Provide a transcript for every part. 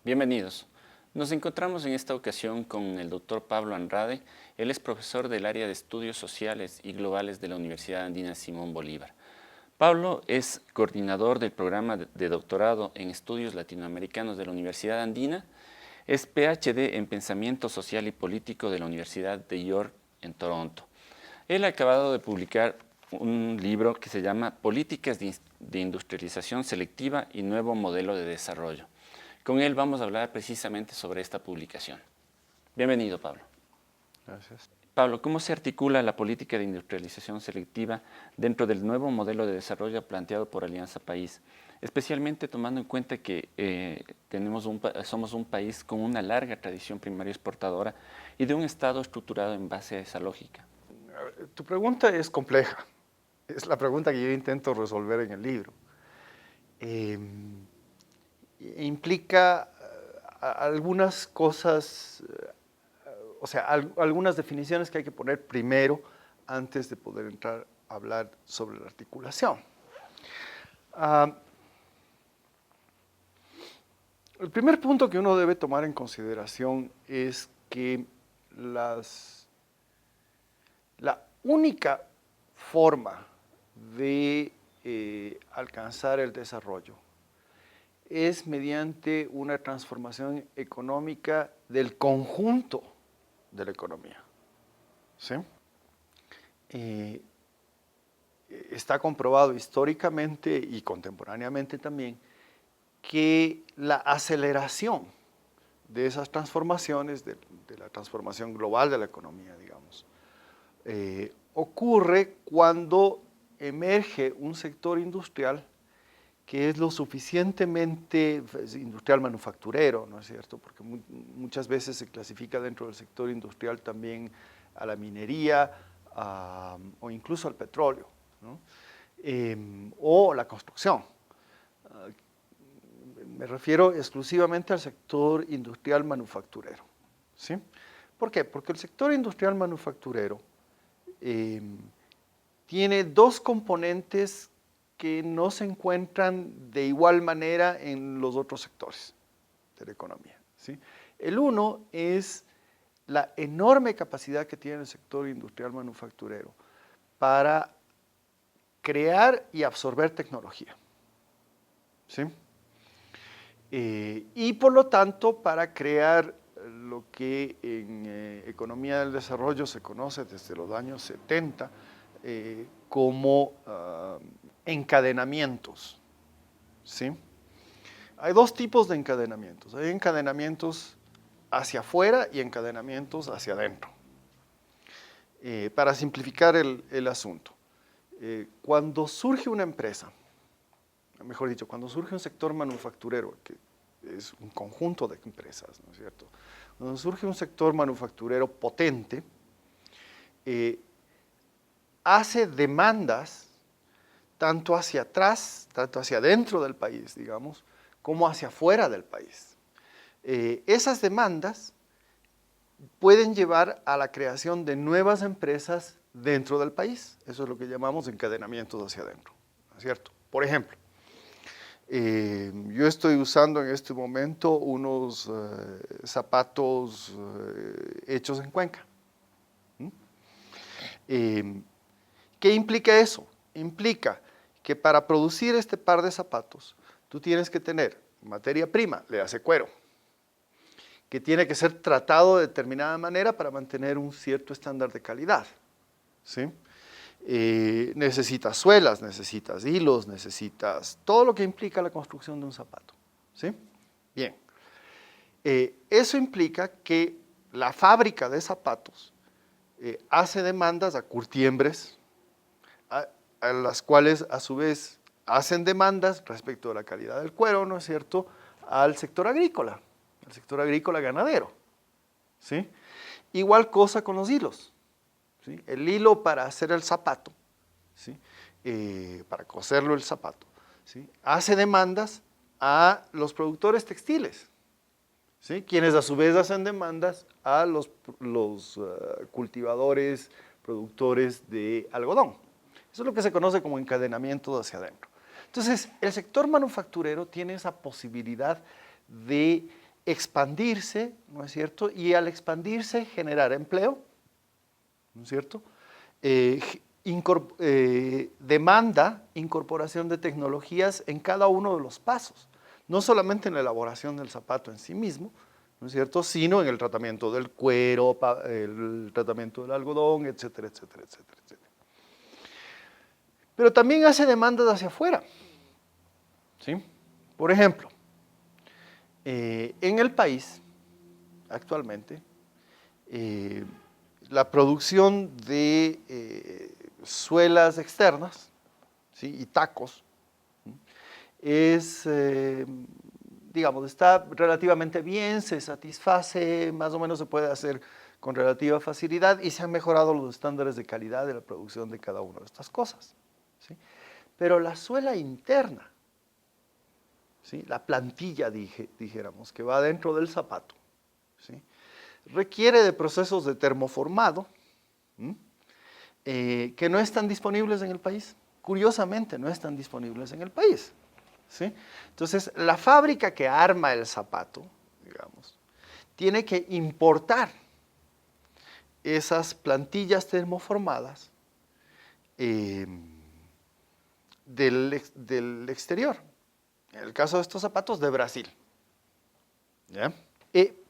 Bienvenidos. Nos encontramos en esta ocasión con el doctor Pablo Andrade. Él es profesor del área de Estudios Sociales y Globales de la Universidad Andina Simón Bolívar. Pablo es coordinador del programa de doctorado en Estudios Latinoamericanos de la Universidad Andina. Es PhD en Pensamiento Social y Político de la Universidad de York en Toronto. Él ha acabado de publicar un libro que se llama Políticas de Industrialización Selectiva y Nuevo Modelo de Desarrollo. Con él vamos a hablar precisamente sobre esta publicación. Bienvenido, Pablo. Gracias. Pablo, ¿cómo se articula la política de industrialización selectiva dentro del nuevo modelo de desarrollo planteado por Alianza País? Especialmente tomando en cuenta que somos un país con una larga tradición primaria exportadora y de un Estado estructurado en base a esa lógica. Tu pregunta es compleja. Es la pregunta que yo intento resolver en el libro. Implica algunas cosas, algunas definiciones que hay que poner primero antes de poder entrar a hablar sobre la articulación. El primer punto que uno debe tomar en consideración es que la única forma de alcanzar el desarrollo es mediante una transformación económica del conjunto de la economía. ¿Sí? Está comprobado históricamente y contemporáneamente también que la aceleración de esas transformaciones, de la transformación global de la economía, digamos, ocurre cuando emerge un sector industrial que es lo suficientemente industrial manufacturero, ¿no es cierto? Porque muchas veces se clasifica dentro del sector industrial también a la minería o incluso al petróleo, ¿no? O la construcción. Me refiero exclusivamente al sector industrial manufacturero, ¿sí? ¿Por qué? Porque el sector industrial manufacturero tiene dos componentes que no se encuentran de igual manera en los otros sectores de la economía, ¿sí? El uno es la enorme capacidad que tiene el sector industrial manufacturero para crear y absorber tecnología, ¿sí? Y por lo tanto para crear lo que en economía del desarrollo se conoce desde los años 70 como encadenamientos, ¿sí? Hay dos tipos de encadenamientos. Hay encadenamientos hacia afuera y encadenamientos hacia adentro. Para simplificar el asunto, cuando surge una empresa, mejor dicho, cuando surge un sector manufacturero, que es un conjunto de empresas, ¿no es cierto? Cuando surge un sector manufacturero potente, hace demandas tanto hacia atrás, tanto hacia adentro del país, digamos, como hacia afuera del país. Esas demandas pueden llevar a la creación de nuevas empresas dentro del país. Eso es lo que llamamos encadenamientos hacia adentro, ¿no es cierto? Por ejemplo, yo estoy usando en este momento unos zapatos hechos en Cuenca. ¿Qué implica eso? Implica que para producir este par de zapatos, tú tienes que tener materia prima, le hace cuero, que tiene que ser tratado de determinada manera para mantener un cierto estándar de calidad, ¿sí? Necesitas suelas, necesitas hilos, necesitas todo lo que implica la construcción de un zapato, ¿sí? Bien. Eso implica que la fábrica de zapatos hace demandas a curtiembres, a las cuales a su vez hacen demandas respecto de la calidad del cuero, ¿no es cierto?, al sector agrícola ganadero, ¿sí? Igual cosa con los hilos, ¿sí? El hilo para hacer el zapato, ¿sí? Para coserlo el zapato, ¿sí? Hace demandas a los productores textiles, ¿sí? Quienes a su vez hacen demandas a los cultivadores, productores de algodón. Eso es lo que se conoce como encadenamiento hacia adentro. Entonces, el sector manufacturero tiene esa posibilidad de expandirse, ¿no es cierto? Y al expandirse generar empleo, ¿no es cierto? Demanda incorporación de tecnologías en cada uno de los pasos, no solamente en la elaboración del zapato en sí mismo, ¿no es cierto?, sino en el tratamiento del cuero, el tratamiento del algodón, etcétera, etcétera, etcétera, etcétera. Pero también hace demandas hacia afuera, ¿sí? Por ejemplo, en el país, actualmente, la producción de suelas externas, ¿sí?, y tacos, es, digamos, está relativamente bien, se satisface, más o menos se puede hacer con relativa facilidad y se han mejorado los estándares de calidad de la producción de cada una de estas cosas, ¿sí? Pero la suela interna, ¿sí?, la plantilla, dijéramos, que va dentro del zapato, ¿sí?, requiere de procesos de termoformado, que no están disponibles en el país. Curiosamente, no están disponibles en el país, ¿sí? Entonces, la fábrica que arma el zapato, digamos, tiene que importar esas plantillas termoformadas del exterior. En el caso de estos zapatos, de Brasil, ¿ya?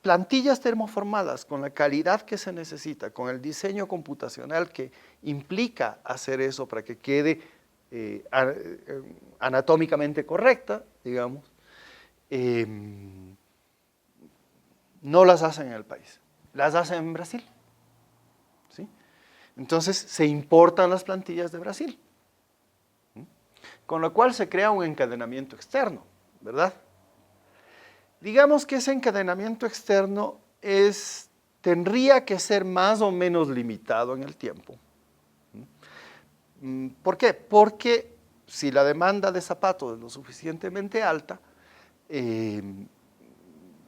Plantillas termoformadas con la calidad que se necesita, con el diseño computacional que implica hacer eso para que quede anatómicamente correcta, digamos, no las hacen en el país, las hacen en Brasil, ¿sí? Entonces se importan las plantillas de Brasil, con lo cual se crea un encadenamiento externo, ¿verdad? Digamos que ese encadenamiento externo tendría que ser más o menos limitado en el tiempo. ¿Por qué? Porque si la demanda de zapatos es lo suficientemente alta,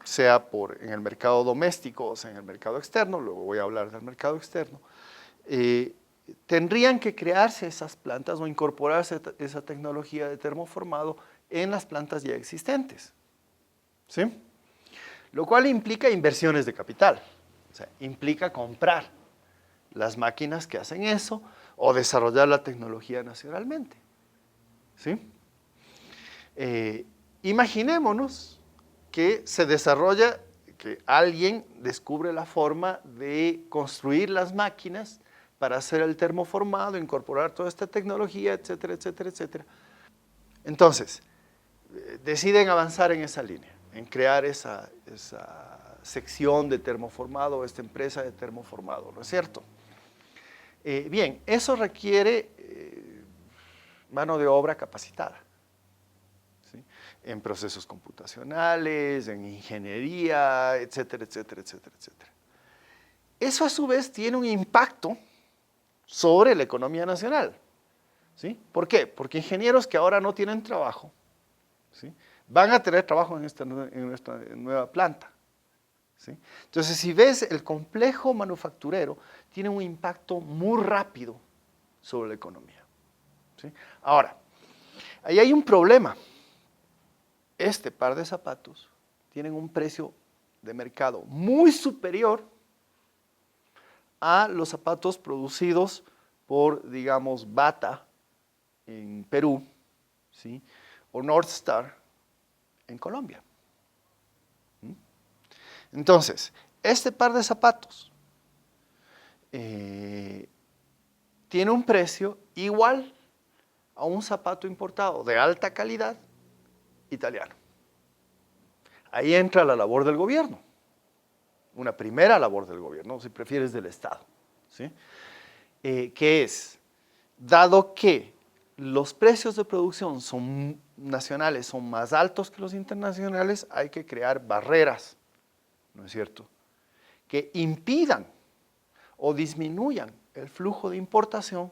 sea en el mercado doméstico o sea en el mercado externo, luego voy a hablar del mercado externo, tendrían que crearse esas plantas o incorporarse esa tecnología de termoformado en las plantas ya existentes, ¿sí? Lo cual implica inversiones de capital, o sea, implica comprar las máquinas que hacen eso o desarrollar la tecnología nacionalmente, ¿sí? Imaginémonos que se desarrolla, que alguien descubre la forma de construir las máquinas para hacer el termoformado, incorporar toda esta tecnología, etcétera, etcétera, etcétera. Entonces, deciden avanzar en esa línea, en crear esa sección de termoformado, esta empresa de termoformado, ¿no es cierto? Bien, eso requiere mano de obra capacitada, ¿sí?, en procesos computacionales, en ingeniería, etcétera, etcétera, etcétera, etcétera. Eso a su vez tiene un impacto sobre la economía nacional, ¿sí? ¿Por qué? Porque ingenieros que ahora no tienen trabajo, ¿sí?, van a tener trabajo en esta nueva planta, ¿sí? Entonces, si ves, el complejo manufacturero tiene un impacto muy rápido sobre la economía, ¿sí? Ahora, ahí hay un problema. Este par de zapatos tienen un precio de mercado muy superior a los zapatos producidos por, digamos, Bata en Perú, ¿sí?, o North Star en Colombia. Entonces, este par de zapatos tiene un precio igual a un zapato importado de alta calidad italiano. Ahí entra la labor del gobierno, una primera labor del gobierno, si prefieres del Estado, ¿sí?, que es, dado que los precios de producción nacionales son más altos que los internacionales, hay que crear barreras, ¿no es cierto?, que impidan o disminuyan el flujo de importación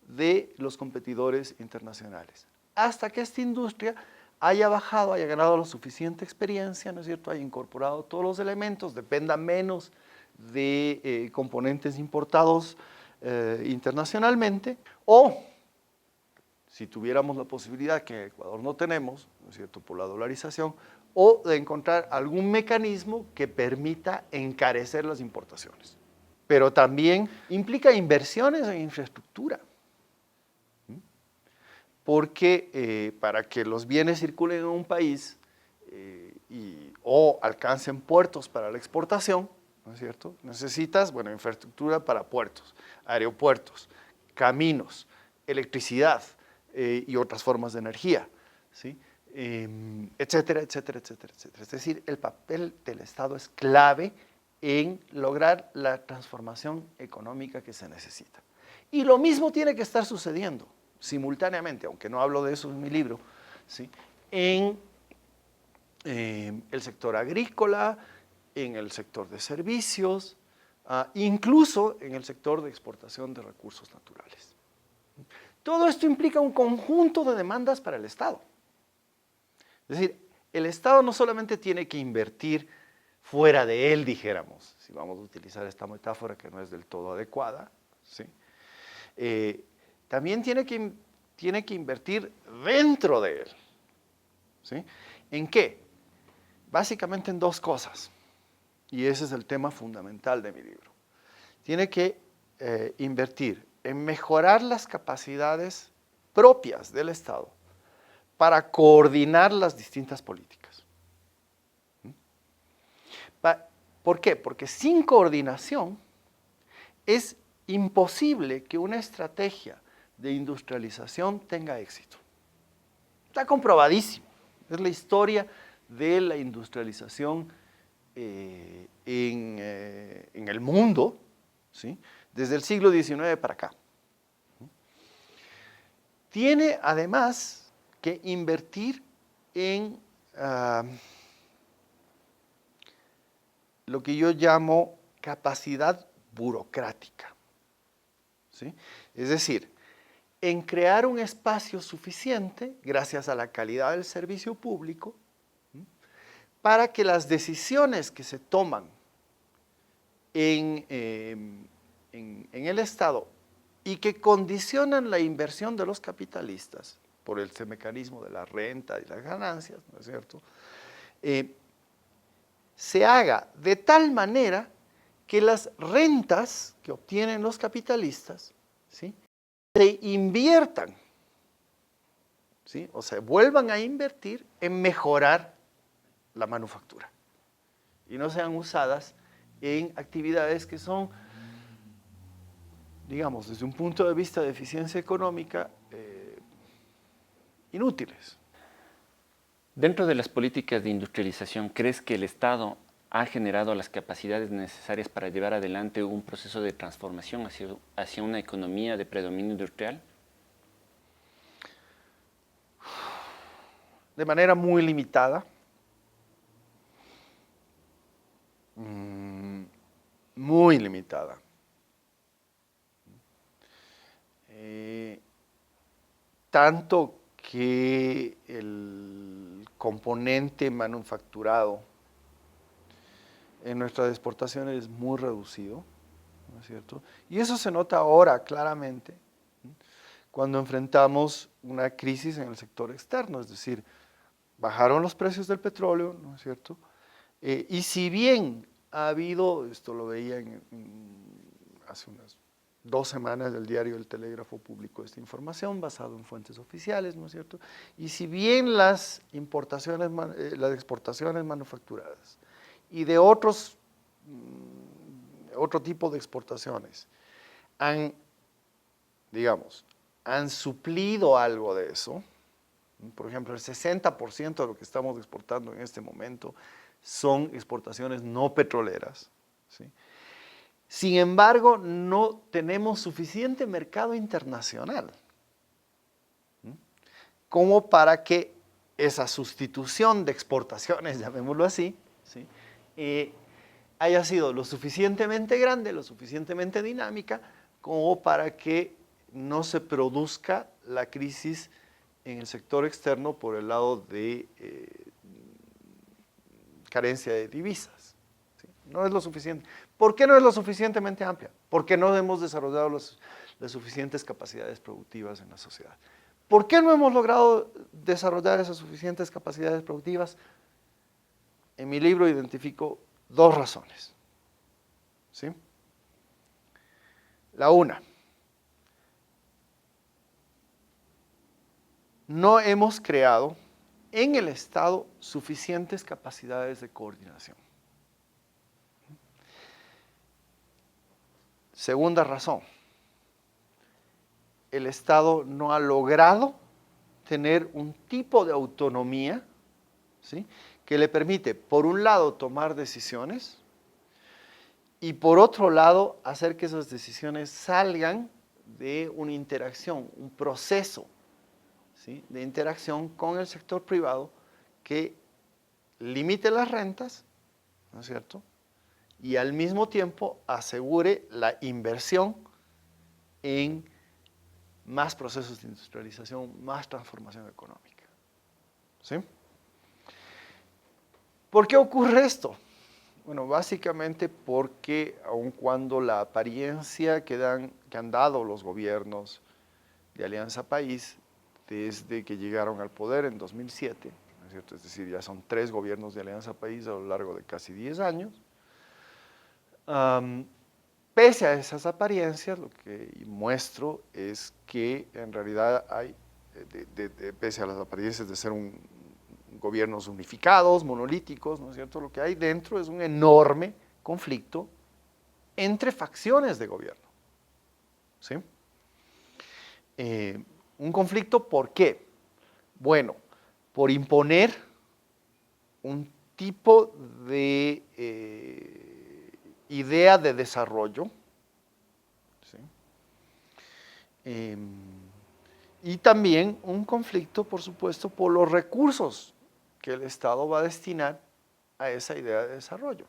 de los competidores internacionales, hasta que esta industria haya bajado, haya ganado la suficiente experiencia, ¿no es cierto?, haya incorporado todos los elementos, dependa menos de componentes importados internacionalmente, o si tuviéramos la posibilidad, que en Ecuador no tenemos, ¿no es cierto?, por la dolarización, o de encontrar algún mecanismo que permita encarecer las importaciones. Pero también implica inversiones en infraestructura, porque para que los bienes circulen en un país o alcancen puertos para la exportación, ¿no es cierto? Necesitas, bueno, infraestructura para puertos, aeropuertos, caminos, electricidad y otras formas de energía, ¿sí? Etcétera, etcétera, etcétera, etcétera. Es decir, el papel del Estado es clave en lograr la transformación económica que se necesita. Y lo mismo tiene que estar sucediendo simultáneamente, aunque no hablo de eso en mi libro, ¿sí? En el sector agrícola, en el sector de servicios, incluso en el sector de exportación de recursos naturales. Todo esto implica un conjunto de demandas para el Estado. Es decir, el Estado no solamente tiene que invertir fuera de él, dijéramos, si vamos a utilizar esta metáfora que no es del todo adecuada, ¿sí? También tiene que invertir dentro de él, ¿sí? ¿En qué? Básicamente en dos cosas, y ese es el tema fundamental de mi libro. Tiene que invertir en mejorar las capacidades propias del Estado para coordinar las distintas políticas. ¿Por qué? Porque sin coordinación es imposible que una estrategia de industrialización tenga éxito. Está comprobadísimo. Es la historia de la industrialización en el mundo, ¿sí? Desde el siglo XIX para acá. Tiene además que invertir en lo que yo llamo capacidad burocrática, ¿sí? Es decir, en crear un espacio suficiente, gracias a la calidad del servicio público, para que las decisiones que se toman en el Estado y que condicionan la inversión de los capitalistas por este mecanismo de la renta y las ganancias, ¿no es cierto?, se haga de tal manera que las rentas que obtienen los capitalistas, ¿sí?, se inviertan, ¿sí?, o sea, vuelvan a invertir en mejorar la manufactura y no sean usadas en actividades que son, digamos, desde un punto de vista de eficiencia económica, inútiles. Dentro de las políticas de industrialización, ¿crees que el Estado ha generado las capacidades necesarias para llevar adelante un proceso de transformación hacia una economía de predominio industrial? De manera muy limitada. Muy limitada. Tanto que el componente manufacturado en nuestras exportaciones es muy reducido, ¿no es cierto? Y eso se nota ahora claramente, ¿sí?, cuando enfrentamos una crisis en el sector externo, es decir, bajaron los precios del petróleo, ¿no es cierto? Y si bien ha habido, esto lo veía hace unas 2 semanas, el diario El Telégrafo publicó esta información basado en fuentes oficiales, ¿no es cierto? Y si bien las exportaciones manufacturadas y de otro tipo de exportaciones han suplido algo de eso. Por ejemplo, el 60% de lo que estamos exportando en este momento son exportaciones no petroleras, ¿sí? Sin embargo, no tenemos suficiente mercado internacional, ¿sí?, como para que esa sustitución de exportaciones, llamémoslo así, ¿sí?, haya sido lo suficientemente grande, lo suficientemente dinámica, como para que no se produzca la crisis en el sector externo por el lado de carencia de divisas, ¿sí? No es lo suficiente. ¿Por qué no es lo suficientemente amplia? Porque no hemos desarrollado las suficientes capacidades productivas en la sociedad. ¿Por qué no hemos logrado desarrollar esas suficientes capacidades productivas? en mi libro identifico dos razones. ¿Sí? La una, no hemos creado en el Estado suficientes capacidades de coordinación. Segunda razón, el Estado no ha logrado tener un tipo de autonomía, ¿sí?, que le permite, por un lado, tomar decisiones y por otro lado, hacer que esas decisiones salgan de una interacción, un proceso, ¿sí?, de interacción con el sector privado que limite las rentas, ¿no es cierto?, y al mismo tiempo asegure la inversión en más procesos de industrialización, más transformación económica. ¿Sí? ¿Por qué ocurre esto? Bueno, básicamente porque aun cuando la apariencia que han dado los gobiernos de Alianza País desde que llegaron al poder en 2007, ¿no es cierto?, es decir, ya son 3 gobiernos de Alianza País a lo largo de casi 10 años, pese a esas apariencias, lo que muestro es que en realidad hay, pese a las apariencias de ser gobiernos unificados, monolíticos, ¿no es cierto?, lo que hay dentro es un enorme conflicto entre facciones de gobierno. ¿Sí? Un conflicto, ¿por qué? Bueno, por imponer un tipo de idea de desarrollo, ¿sí?, y también un conflicto, por supuesto, por los recursos que el Estado va a destinar a esa idea de desarrollo.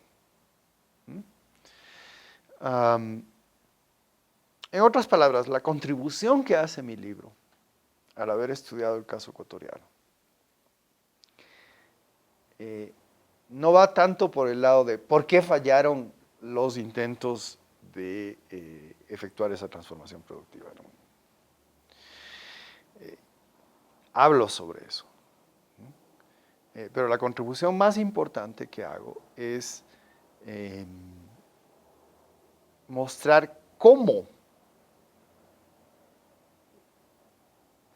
En otras palabras, la contribución que hace mi libro al haber estudiado el caso ecuatoriano no va tanto por el lado de por qué fallaron los intentos de efectuar esa transformación productiva, ¿no? Hablo sobre eso. Pero la contribución más importante que hago es mostrar cómo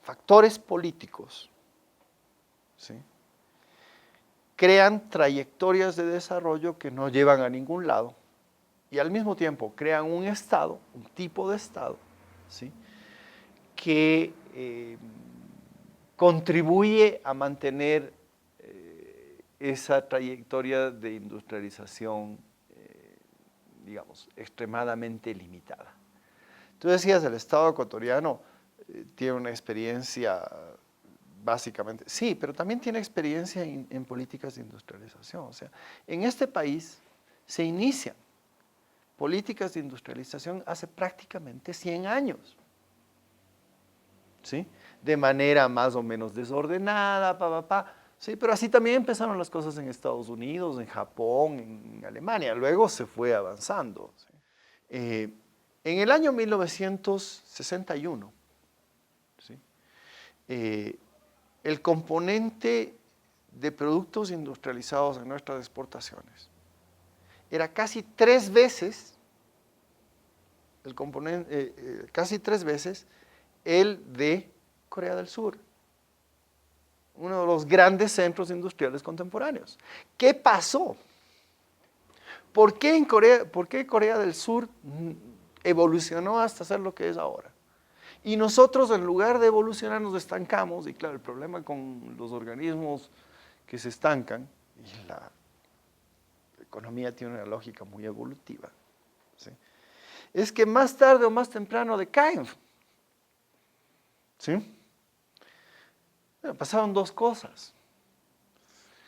factores políticos, ¿sí?, crean trayectorias de desarrollo que no llevan a ningún lado y al mismo tiempo crean un Estado, un tipo de Estado, ¿sí?, que contribuye a mantener esa trayectoria de industrialización, digamos, extremadamente limitada. Tú decías, el Estado ecuatoriano tiene una experiencia básicamente, sí, pero también tiene experiencia en políticas de industrialización. O sea, en este país se inician políticas de industrialización hace prácticamente 100 años. ¿Sí? De manera más o menos desordenada, sí, pero así también empezaron las cosas en Estados Unidos, en Japón, en Alemania. Luego se fue avanzando. ¿Sí? En el año 1961, ¿sí?, el componente de productos industrializados en nuestras exportaciones era casi 3 veces el componente, casi 3 veces el de Corea del Sur, uno de los grandes centros industriales contemporáneos. ¿Qué pasó? ¿Por qué Corea del Sur evolucionó hasta ser lo que es ahora? Y nosotros, en lugar de evolucionar, nos estancamos. Y claro, el problema con los organismos que se estancan, y la economía tiene una lógica muy evolutiva, ¿sí?, es que más tarde o más temprano decaen. ¿Sí? Bueno, pasaron 2 cosas.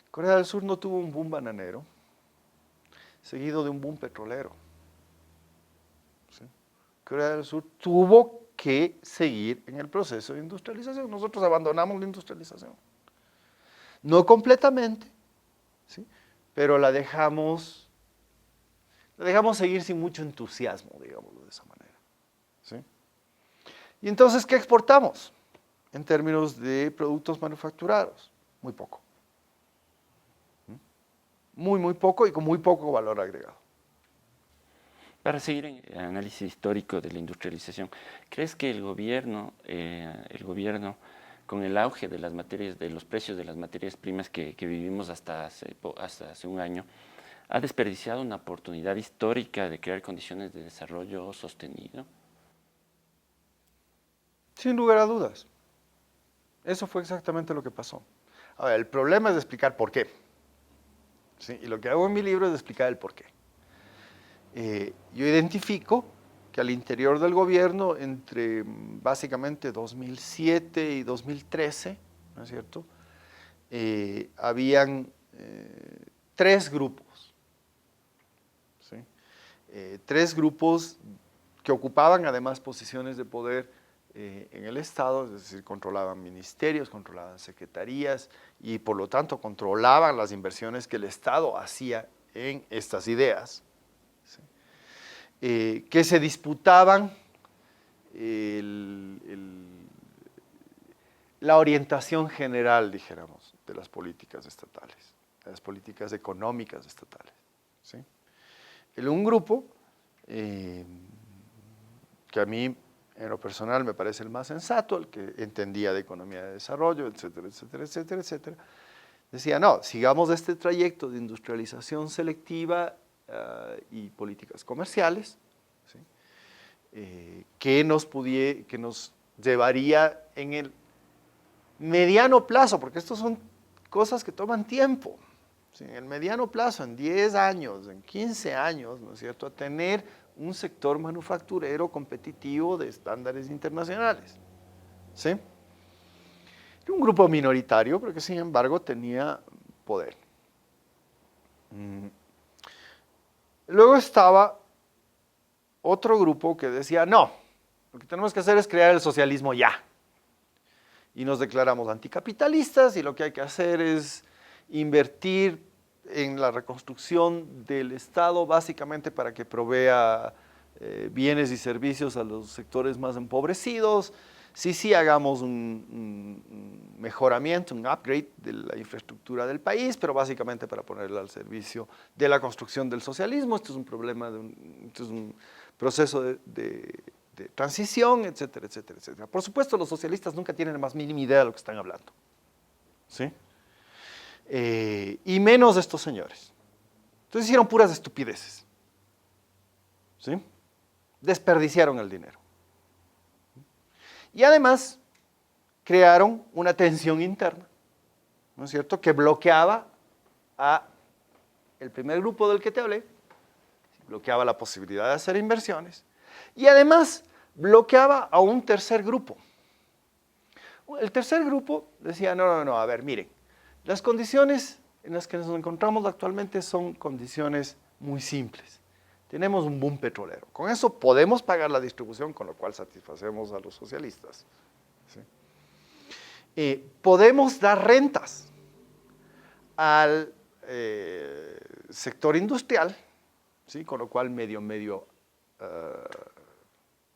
Corea del Sur no tuvo un boom bananero, seguido de un boom petrolero. ¿Sí? Corea del Sur tuvo que seguir en el proceso de industrialización. Nosotros abandonamos la industrialización. No completamente, ¿sí?, pero la dejamos seguir sin mucho entusiasmo, digámoslo de esa manera. ¿Sí? Y entonces, ¿qué exportamos en términos de productos manufacturados? Muy poco. Muy, muy poco y con muy poco valor agregado. Para seguir en el análisis histórico de la industrialización, ¿crees que el gobierno, con el auge de las materias, de los precios de las materias primas que vivimos hasta hace un año, ha desperdiciado una oportunidad histórica de crear condiciones de desarrollo sostenido? Sin lugar a dudas. Eso fue exactamente lo que pasó. Ahora, el problema es explicar por qué. ¿Sí? Y lo que hago en mi libro es explicar el por qué. Yo identifico que al interior del gobierno, entre básicamente 2007 y 2013, ¿no es cierto?, habían tres grupos, ¿sí? Tres grupos que ocupaban además posiciones de poder en el Estado, es decir, controlaban ministerios, controlaban secretarías y por lo tanto controlaban las inversiones que el Estado hacía en estas ideas, ¿sí? Que se disputaban la orientación general, dijéramos, de las políticas estatales, de las políticas económicas estatales, ¿sí? Un grupo que a mí en lo personal me parece el más sensato, el que entendía de economía de desarrollo, etcétera, etcétera, etcétera, etcétera, decía, no, sigamos este trayecto de industrialización selectiva y políticas comerciales, ¿sí? Que nos llevaría en el mediano plazo, porque estas son cosas que toman tiempo, ¿sí? En el mediano plazo, en 10 años, en 15 años, ¿no es cierto?, a tener un sector manufacturero competitivo de estándares internacionales, ¿sí? Era un grupo minoritario, pero que sin embargo tenía poder. Luego estaba otro grupo que decía, no, lo que tenemos que hacer es crear el socialismo ya. Y nos declaramos anticapitalistas y lo que hay que hacer es invertir en la reconstrucción del Estado básicamente para que provea bienes y servicios a los sectores más empobrecidos. Sí, hagamos un mejoramiento, un upgrade de la infraestructura del país, pero básicamente para ponerla al servicio de la construcción del socialismo. Esto es un problema, esto es un proceso de transición, etcétera, etcétera, etcétera. Por supuesto, los socialistas nunca tienen la más mínima idea de lo que están hablando, ¿sí? Y menos estos señores. Entonces hicieron puras estupideces, ¿sí? Desperdiciaron el dinero. Y además crearon una tensión interna, ¿no es cierto?, que bloqueaba a el primer grupo del que te hablé, bloqueaba la posibilidad de hacer inversiones, y además bloqueaba a un tercer grupo. El tercer grupo decía, no, a ver, miren, las condiciones en las que nos encontramos actualmente son condiciones muy simples. Tenemos un boom petrolero. Con eso podemos pagar la distribución, con lo cual satisfacemos a los socialistas, ¿sí? Podemos dar rentas al sector industrial, ¿sí? Con lo cual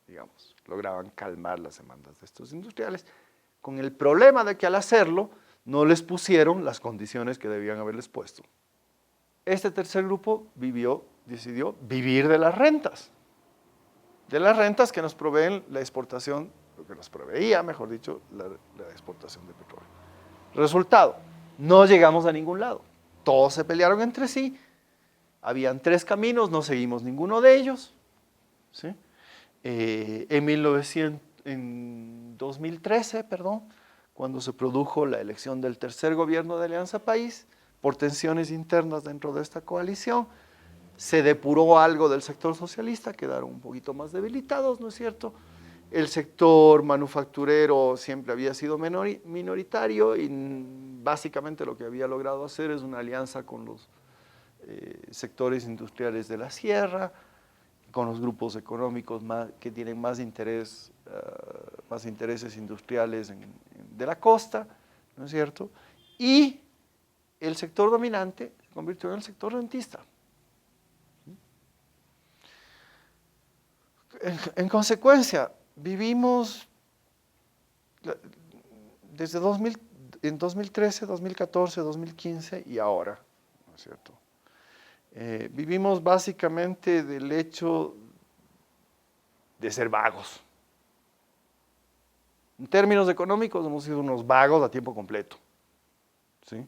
digamos, lograban calmar las demandas de estos industriales, con el problema de que al hacerlo no les pusieron las condiciones que debían haberles puesto. Este tercer grupo decidió vivir de las rentas que nos proveen la exportación, lo que nos proveía, mejor dicho, la exportación de petróleo. Resultado, no llegamos a ningún lado. Todos se pelearon entre sí, habían tres caminos, no seguimos ninguno de ellos, ¿sí? En 2013, cuando se produjo la elección del tercer gobierno de Alianza País, por tensiones internas dentro de esta coalición, se depuró algo del sector socialista, quedaron un poquito más debilitados, ¿no es cierto? El sector manufacturero siempre había sido minoritario y básicamente lo que había logrado hacer es una alianza con los sectores industriales de la sierra, con los grupos económicos que tienen más intereses industriales de la costa, ¿no es cierto? Y el sector dominante se convirtió en el sector rentista. En consecuencia, vivimos desde en 2013, 2014, 2015 y ahora, ¿no es cierto? Vivimos básicamente del hecho de ser vagos. En términos económicos hemos sido unos vagos a tiempo completo. ¿Sí?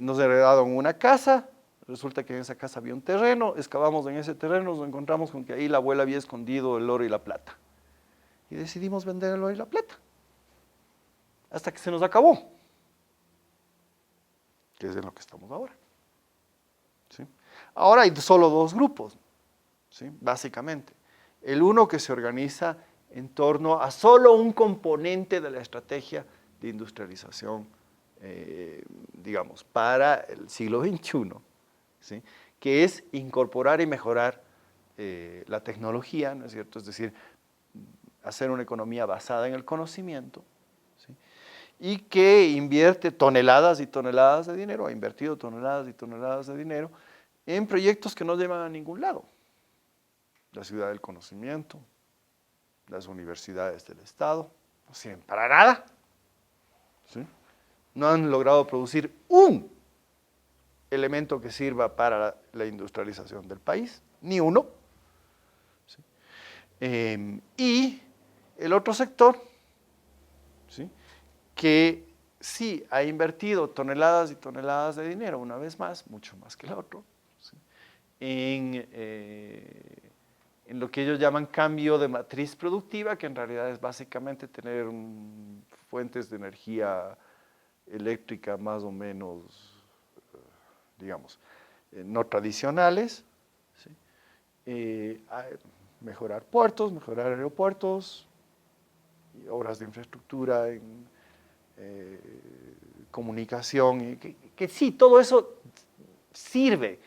Nos heredaron una casa, resulta que en esa casa había un terreno, excavamos en ese terreno, nos encontramos con que ahí la abuela había escondido el oro y la plata. Y decidimos vender el oro y la plata. Hasta que se nos acabó. Que es en lo que estamos ahora. ¿Sí? Ahora hay solo dos grupos, ¿sí? Básicamente. El uno que se organiza en torno a solo un componente de la estrategia de industrialización, digamos, para el siglo XXI, ¿sí? Que es incorporar y mejorar la tecnología, ¿no es cierto? Es decir, hacer una economía basada en el conocimiento, ¿sí? Y que invierte toneladas y toneladas de dinero, ha invertido toneladas y toneladas de dinero en proyectos que no llevan a ningún lado. La ciudad del conocimiento, las universidades del Estado, no sirven para nada. ¿Sí? No han logrado producir un elemento que sirva para la industrialización del país, ni uno. ¿Sí? Y el otro sector, ¿sí? Que sí ha invertido toneladas y toneladas de dinero, una vez más, mucho más que el otro, ¿sí? En lo que ellos llaman cambio de matriz productiva, que en realidad es básicamente tener fuentes de energía eléctrica más o menos, digamos, no tradicionales, ¿sí? Mejorar puertos, mejorar aeropuertos, y obras de infraestructura en comunicación, que sí, todo eso sirve,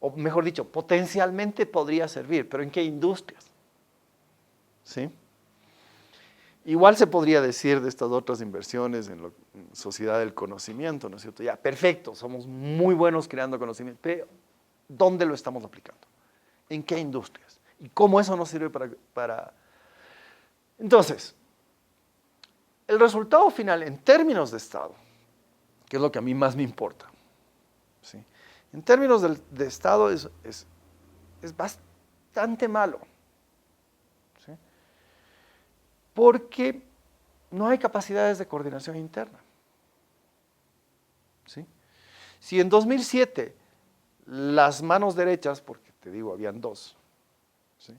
o mejor dicho, potencialmente podría servir, pero ¿en qué industrias? ¿Sí? Igual se podría decir de estas otras inversiones en sociedad del conocimiento, ¿no es cierto? Ya, perfecto, somos muy buenos creando conocimiento, pero ¿dónde lo estamos aplicando? ¿En qué industrias? ¿Y cómo eso nos sirve para... Entonces, el resultado final en términos de Estado, que es lo que a mí más me importa, ¿sí? En términos de Estado es bastante malo, ¿sí? Porque no hay capacidades de coordinación interna, ¿sí? Si en 2007 las manos derechas, porque te digo, habían dos, ¿sí?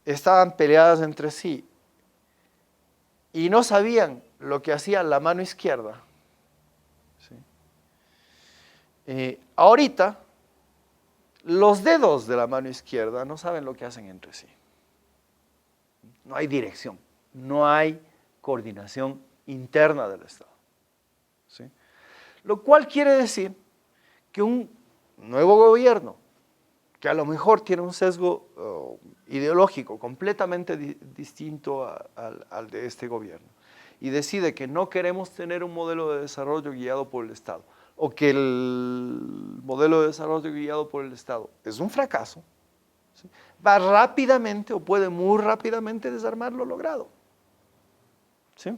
Estaban peleadas entre sí y no sabían lo que hacía la mano izquierda, ¿sí? Ahorita, los dedos de la mano izquierda no saben lo que hacen entre sí. No hay dirección, no hay coordinación interna del Estado, ¿sí? Lo cual quiere decir que un nuevo gobierno, que a lo mejor tiene un sesgo ideológico completamente distinto al de este gobierno, y decide que no queremos tener un modelo de desarrollo guiado por el Estado, o que el modelo de desarrollo guiado por el Estado es un fracaso, ¿sí? Va rápidamente o puede muy rápidamente desarmar lo logrado, ¿sí?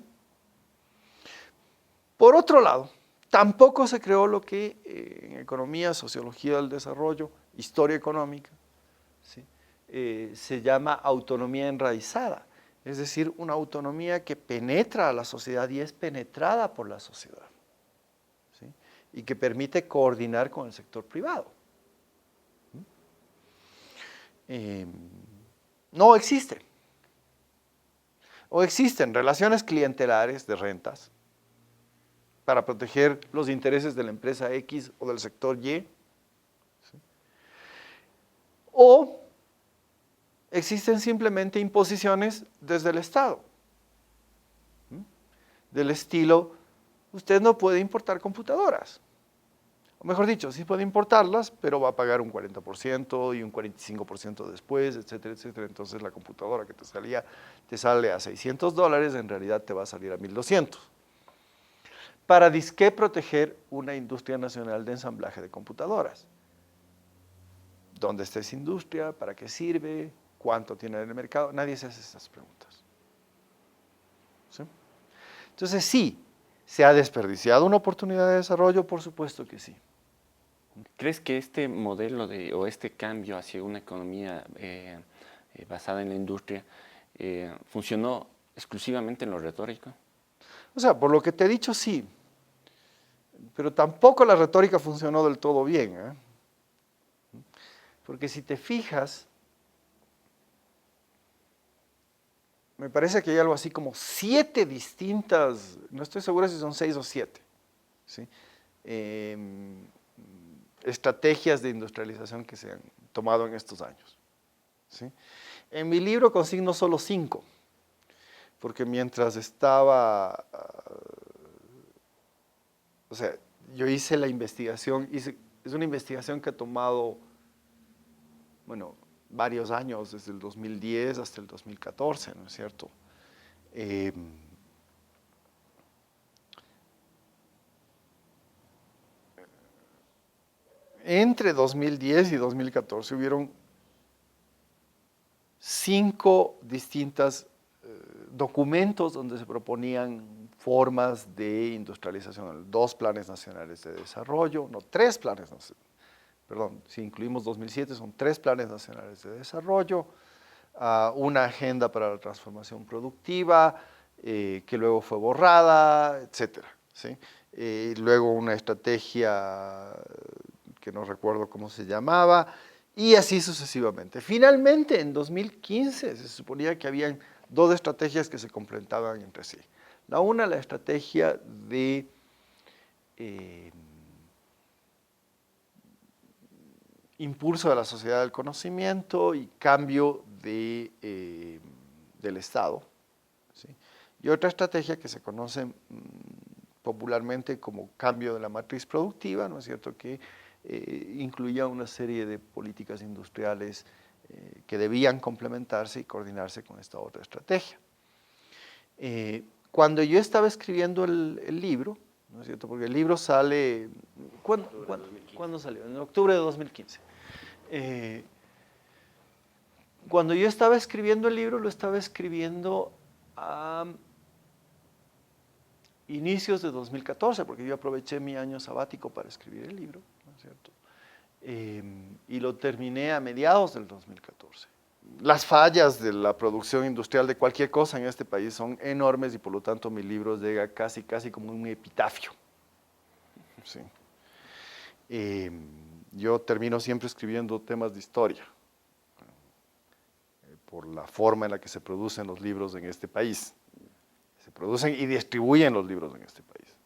Por otro lado, tampoco se creó lo que en economía, sociología del desarrollo, historia económica, ¿sí? Se llama autonomía enraizada, es decir, una autonomía que penetra a la sociedad y es penetrada por la sociedad, ¿sí? Y que permite coordinar con el sector privado. No existe. O existen relaciones clientelares de rentas para proteger los intereses de la empresa X o del sector Y, ¿sí? O existen simplemente imposiciones desde el Estado, ¿sí? Del estilo, usted no puede importar computadoras. O mejor dicho, sí puede importarlas, pero va a pagar un 40% y un 45% después, etcétera, etcétera. Entonces la computadora que te sale a $600, en realidad te va a salir a 1,200. Para disque proteger una industria nacional de ensamblaje de computadoras. ¿Dónde está esa industria? ¿Para qué sirve? ¿Cuánto tiene en el mercado? Nadie se hace esas preguntas, ¿sí? Entonces sí, ¿se ha desperdiciado una oportunidad de desarrollo? Por supuesto que sí. ¿Crees que este modelo o este cambio hacia una economía basada en la industria funcionó exclusivamente en lo retórico? O sea, por lo que te he dicho, sí, pero tampoco la retórica funcionó del todo bien, ¿eh? Porque si te fijas, me parece que hay algo así como 7 distintas, no estoy seguro si son 6 o 7, ¿sí? Estrategias de industrialización que se han tomado en estos años, ¿sí? En mi libro consigno solo 5, porque mientras estaba, o sea, yo hice la investigación, es una investigación que ha tomado, bueno, varios años, desde el 2010 hasta el 2014, ¿no es cierto? Eh, Entre 2010 y 2014 hubieron 5 distintos documentos donde se proponían formas de industrialización, 2 planes nacionales de desarrollo, no, 3 planes nacionales, perdón, si incluimos 2007 son 3 planes nacionales de desarrollo, una agenda para la transformación productiva, que luego fue borrada, etcétera, ¿sí? Luego una estrategia que no recuerdo cómo se llamaba, y así sucesivamente. Finalmente, en 2015 se suponía que habían 2 estrategias que se complementaban entre sí. La estrategia de impulso de la sociedad del conocimiento y cambio del Estado, ¿sí? Y otra estrategia que se conoce popularmente como cambio de la matriz productiva, ¿no es cierto?, que incluía una serie de políticas industriales que debían complementarse y coordinarse con esta otra estrategia. Cuando yo estaba escribiendo el libro, ¿no es cierto?, porque el libro sale, ¿cuándo salió? En octubre de 2015. Cuando yo estaba escribiendo el libro, lo estaba escribiendo a inicios de 2014, porque yo aproveché mi año sabático para escribir el libro, ¿no es cierto? Y lo terminé a mediados del 2014. Las fallas de la producción industrial de cualquier cosa en este país son enormes y por lo tanto mi libro llega casi como un epitafio. Sí. Yo termino siempre escribiendo temas de historia, por la forma en la que se producen los libros en este país. Se producen y distribuyen los libros en este país.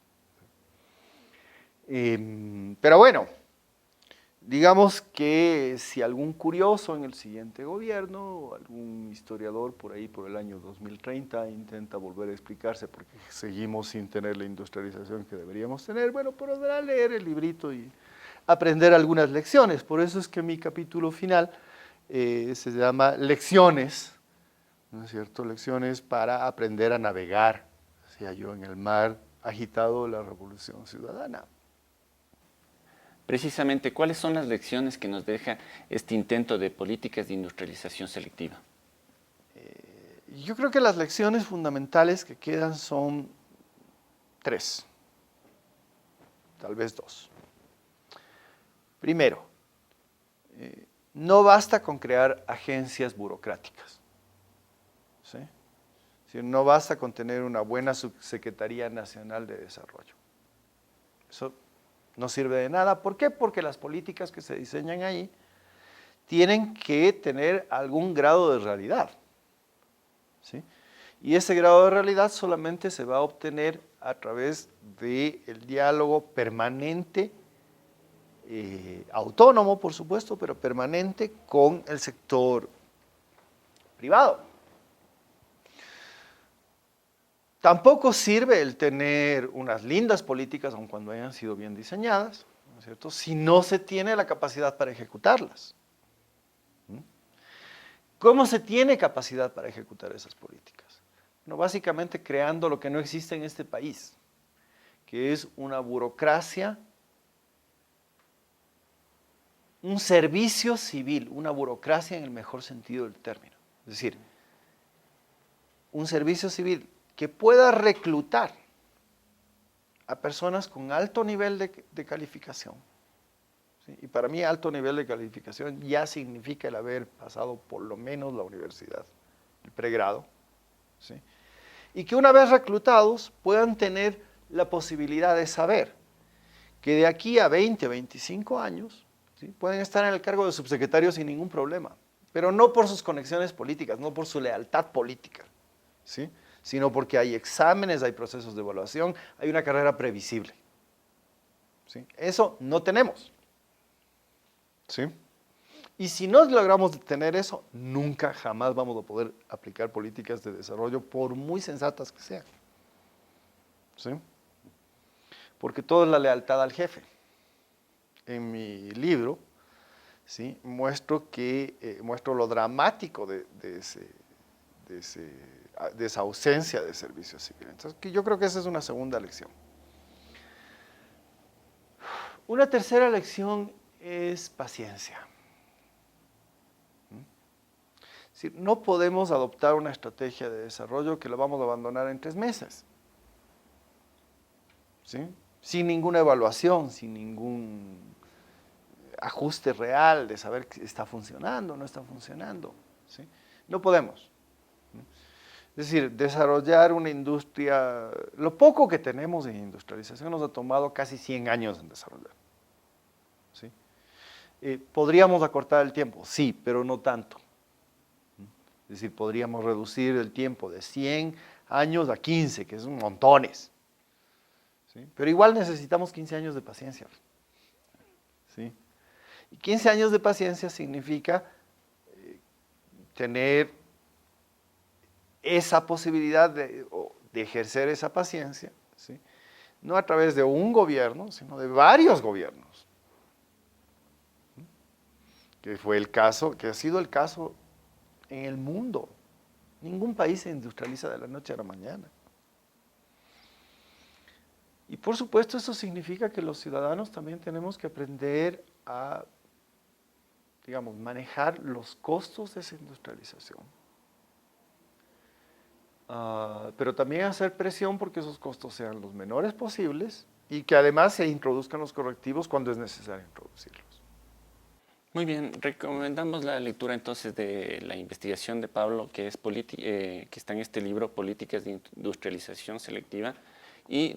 Pero bueno, digamos que si algún curioso en el siguiente gobierno, algún historiador por ahí por el año 2030 intenta volver a explicarse por qué seguimos sin tener la industrialización que deberíamos tener, bueno, podrá leer el librito y aprender algunas lecciones. Por eso es que mi capítulo final se llama Lecciones, ¿no es cierto? Lecciones para aprender a navegar, decía yo, en el mar agitado de la Revolución Ciudadana. Precisamente, ¿cuáles son las lecciones que nos deja este intento de políticas de industrialización selectiva? Yo creo que las lecciones fundamentales que quedan son 3, tal vez 2. Primero, no basta con crear agencias burocráticas, ¿sí? No basta con tener una buena Subsecretaría Nacional de Desarrollo. Eso no sirve de nada. ¿Por qué? Porque las políticas que se diseñan ahí tienen que tener algún grado de realidad, ¿sí? Y ese grado de realidad solamente se va a obtener a través del diálogo permanente, autónomo, por supuesto, pero permanente con el sector privado. Tampoco sirve el tener unas lindas políticas, aun cuando hayan sido bien diseñadas, ¿no es cierto?, si no se tiene la capacidad para ejecutarlas. ¿Cómo se tiene capacidad para ejecutar esas políticas? Bueno, básicamente creando lo que no existe en este país, que es una burocracia, un servicio civil, una burocracia en el mejor sentido del término. Es decir, un servicio civil que pueda reclutar a personas con alto nivel de calificación, ¿sí? Y para mí alto nivel de calificación ya significa el haber pasado por lo menos la universidad, el pregrado, ¿sí? Y que una vez reclutados puedan tener la posibilidad de saber que de aquí a 20, 25 años, ¿sí?, pueden estar en el cargo de subsecretario sin ningún problema, pero no por sus conexiones políticas, no por su lealtad política, ¿sí?, sino porque hay exámenes, hay procesos de evaluación, hay una carrera previsible, ¿sí? Eso no tenemos, ¿sí? Y si no logramos tener eso, nunca, jamás vamos a poder aplicar políticas de desarrollo, por muy sensatas que sean, ¿sí? Porque todo es la lealtad al jefe. En mi libro, ¿sí?, muestro lo dramático de esa ausencia de servicio civil. Entonces, yo creo que esa es una segunda lección. Una tercera lección es paciencia. Es decir, no podemos adoptar una estrategia de desarrollo que la vamos a abandonar en 3 meses, ¿sí?, sin ninguna evaluación, sin ningún ajuste real de saber si está funcionando o no está funcionando, ¿sí? No podemos. Es decir, desarrollar una industria, lo poco que tenemos en industrialización nos ha tomado casi 100 años en desarrollar, ¿sí? ¿Podríamos acortar el tiempo? Sí, pero no tanto. Es decir, podríamos reducir el tiempo de 100 años a 15, que son montones, ¿sí? Pero igual necesitamos 15 años de paciencia, ¿sí? Y 15 años de paciencia significa tener esa posibilidad de ejercer esa paciencia, ¿sí?, no a través de un gobierno, sino de varios gobiernos, que fue el caso, que ha sido el caso en el mundo. Ningún país se industrializa de la noche a la mañana. Y por supuesto eso significa que los ciudadanos también tenemos que aprender a, digamos, manejar los costos de esa industrialización. Pero también hacer presión porque esos costos sean los menores posibles y que además se introduzcan los correctivos cuando es necesario introducirlos. Muy bien, recomendamos la lectura entonces de la investigación de Pablo, que está en este libro, Políticas de Industrialización Selectiva y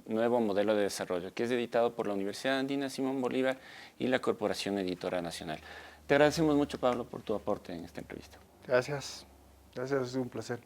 Nuevo Modelo de Desarrollo, que es editado por la Universidad Andina Simón Bolívar y la Corporación Editora Nacional. Te agradecemos mucho, Pablo, por tu aporte en esta entrevista. Gracias, gracias, ha sido un placer.